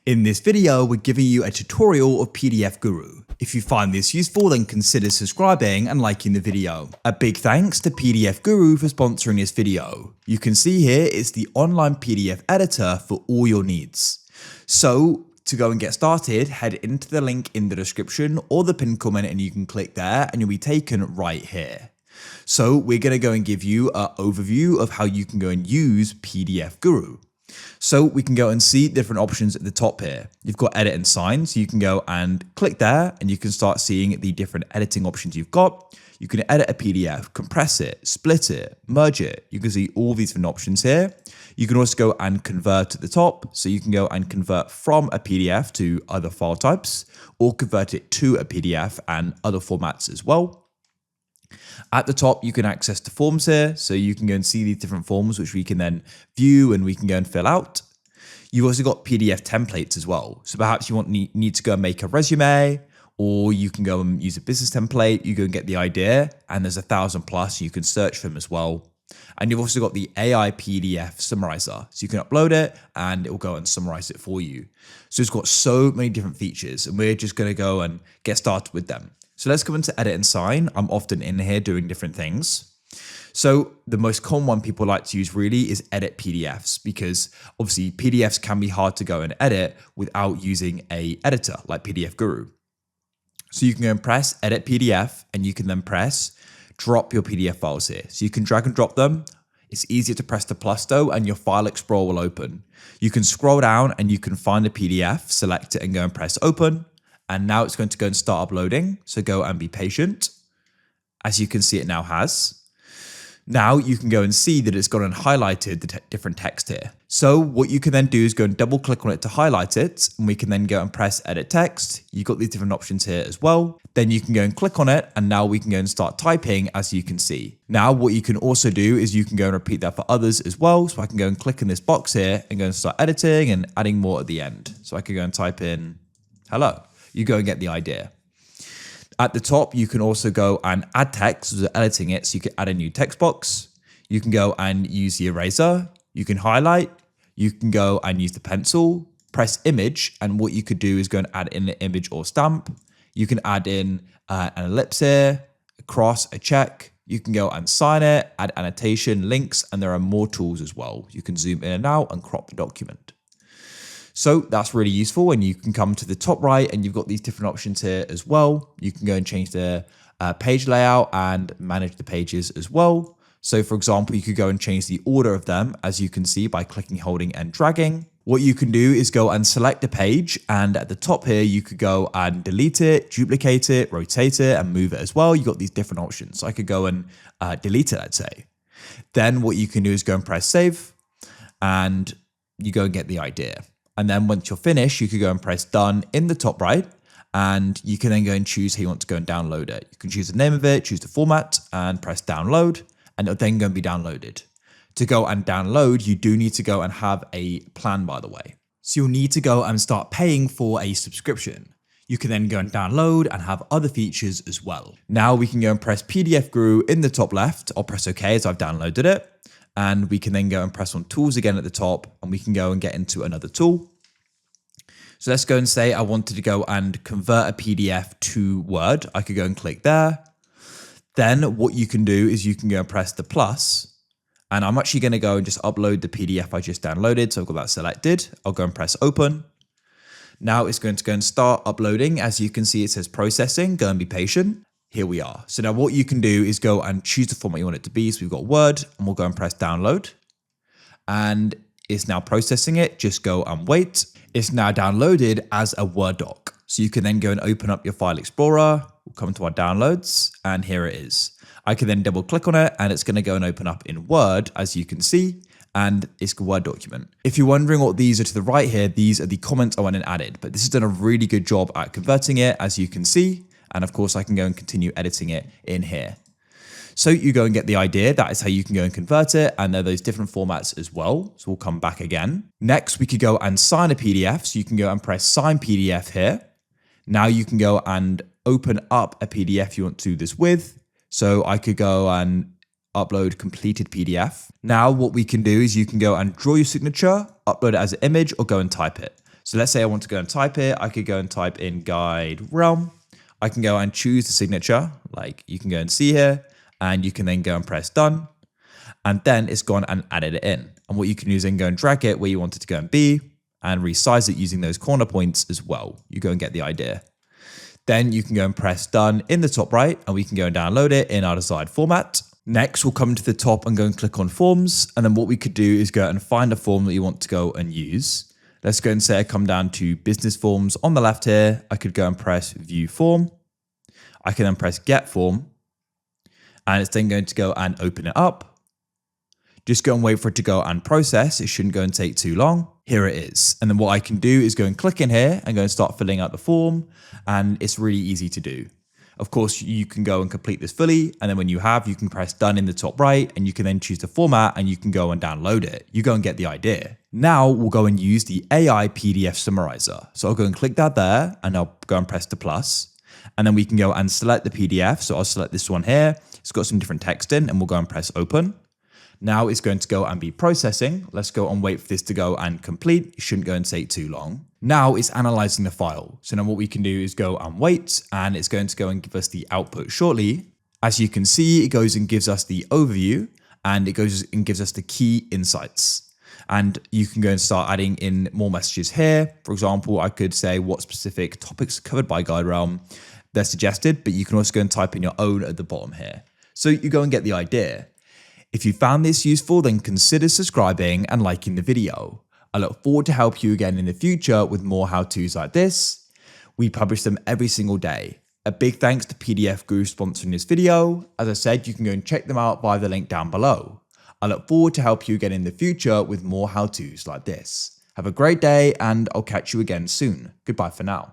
In this video, we're giving you a tutorial of PDF Guru. If you find this useful, then consider subscribing and liking the video. A big thanks to PDF Guru for sponsoring this video. You can see here it's the online PDF editor for all your needs. So to go and get started, head into the link in the description or the pinned comment and you can click there and you'll be taken right here. So we're going to go and give you an overview of how you can go and use PDF Guru. So we can go and see different options at the top here. You've got edit and sign, so you can go and click there and you can start seeing the different editing options you've got. You can edit a PDF, compress it, split it, merge it. You can see all these different options here. You can also go and convert at the top. So you can go and convert from a PDF to other file types or convert it to a PDF and other formats as well. At the top, you can access the forms here, so you can go and see these different forms, which we can then view and we can go and fill out. You've also got PDF templates as well. So perhaps you need to go and make a resume, or you can go and use a business template. You go and get the idea, and there's 1,000 plus. You can search for them as well. And you've also got the AI PDF summarizer. So you can upload it and it will go and summarize it for you. So it's got so many different features, and we're just going to go and get started with them. So let's go into edit and sign. I'm often in here doing different things. So the most common one people like to use really is edit PDFs, because obviously PDFs can be hard to go and edit without using an editor like PDF Guru. So you can go and press edit PDF and you can then press drop your PDF files here. So you can drag and drop them. It's easier to press the plus though, and your file explorer will open. You can scroll down and you can find a PDF, select it and go and press open. And now it's going to go and start uploading. So go and be patient. As you can see, it now has. Now you can go and see that it's gone and highlighted the different text here. So what you can then do is go and double click on it to highlight it. And we can then go and press edit text. You've got these different options here as well. Then you can go and click on it. And now we can go and start typing, as you can see. Now what you can also do is you can go and repeat that for others as well. So I can go and click in this box here and go and start editing and adding more at the end. So I could go and type in hello. You go and get the idea. At the top, you can also go and add text, so editing it, so you can add a new text box. You can go and use the eraser. You can highlight. You can go and use the pencil, press image, and what you could do is go and add in an image or stamp. You can add in an ellipse here, a cross, a check. You can go and sign it, add annotation, links, and there are more tools as well. You can zoom in and out and crop the document. So that's really useful, and you can come to the top right and you've got these different options here as well. You can go and change the page layout and manage the pages as well. So for example, you could go and change the order of them, as you can see by clicking, holding and dragging. What you can do is go and select a page, and at the top here, you could go and delete it, duplicate it, rotate it and move it as well. You've got these different options. So I could go and delete it, let's say. Then what you can do is go and press save and you go and get the idea. And then once you're finished, you could go and press done in the top right, and you can then go and choose how you want to go and download it. You can choose the name of it, choose the format and press download, and it'll then go and be downloaded. To go and download, you do need to go and have a plan, by the way. So you'll need to go and start paying for a subscription. You can then go and download and have other features as well. Now we can go and press PDF Guru in the top left. I'll press OK as I've downloaded it. And we can then go and press on tools again at the top, and we can go and get into another tool. So let's go and say I wanted to go and convert a PDF to Word. I could go and click there. Then what you can do is you can go and press the plus, and I'm actually going to go and just upload the PDF I just downloaded. So I've got that selected. I'll go and press open. Now it's going to go and start uploading. As you can see, it says processing. Go and be patient. Here we are. So now what you can do is go and choose the format you want it to be. So we've got Word, and we'll go and press download. And it's now processing it. Just go and wait. It's now downloaded as a Word doc. So you can then go and open up your file explorer. We'll come to our downloads, and here it is. I can then double click on it, and it's going to go and open up in Word, as you can see, and it's a Word document. If you're wondering what these are to the right here, these are the comments I went and added, but this has done a really good job at converting it, as you can see. And of course, I can go and continue editing it in here. So you go and get the idea. That is how you can go and convert it. And there are those different formats as well. So we'll come back again. Next, we could go and sign a PDF. So you can go and press sign PDF here. Now you can go and open up a PDF you want to do this with. So I could go and upload completed PDF. Now what we can do is you can go and draw your signature, upload it as an image, or go and type it. So let's say I want to go and type it. I could go and type in guide realm. I can go and choose the signature, like you can go and see here, and you can then go and press done. And then it's gone and added it in. And what you can do is then go and drag it where you want it to go and be and resize it using those corner points as well. You go and get the idea. Then you can go and press done in the top right, and we can go and download it in our desired format. Next, we'll come to the top and go and click on forms. And then what we could do is go and find a form that you want to go and use. Let's go and say I come down to business forms on the left here. I could go and press view form. I can then press get form, and it's then going to go and open it up. Just go and wait for it to go and process. It shouldn't go and take too long. Here it is. And then what I can do is go and click in here and go and start filling out the form. And it's really easy to do. Of course, you can go and complete this fully. And then when you have, you can press done in the top right, and you can then choose the format and you can go and download it. You go and get the idea. Now we'll go and use the AI PDF summarizer. So I'll go and click that there, and I'll go and press the plus. And then we can go and select the PDF. So I'll select this one here. It's got some different text in, and we'll go and press open. Now it's going to go and be processing. Let's go and wait for this to go and complete. It shouldn't go and take too long. Now it's analyzing the file. So now what we can do is go and wait, and it's going to go and give us the output shortly. As you can see, it goes and gives us the overview, and it goes and gives us the key insights. And you can go and start adding in more messages here. For example, I could say what specific topics are covered by Guide Realm. They're suggested, but you can also go and type in your own at the bottom here. So you go and get the idea. If you found this useful, then consider subscribing and liking the video. I look forward to help you again in the future with more how-tos like this. We publish them every single day. A big thanks to PDF Guru sponsoring this video. As I said, you can go and check them out via the link down below. I look forward to help you again in the future with more how-tos like this. Have a great day, and I'll catch you again soon. Goodbye for now.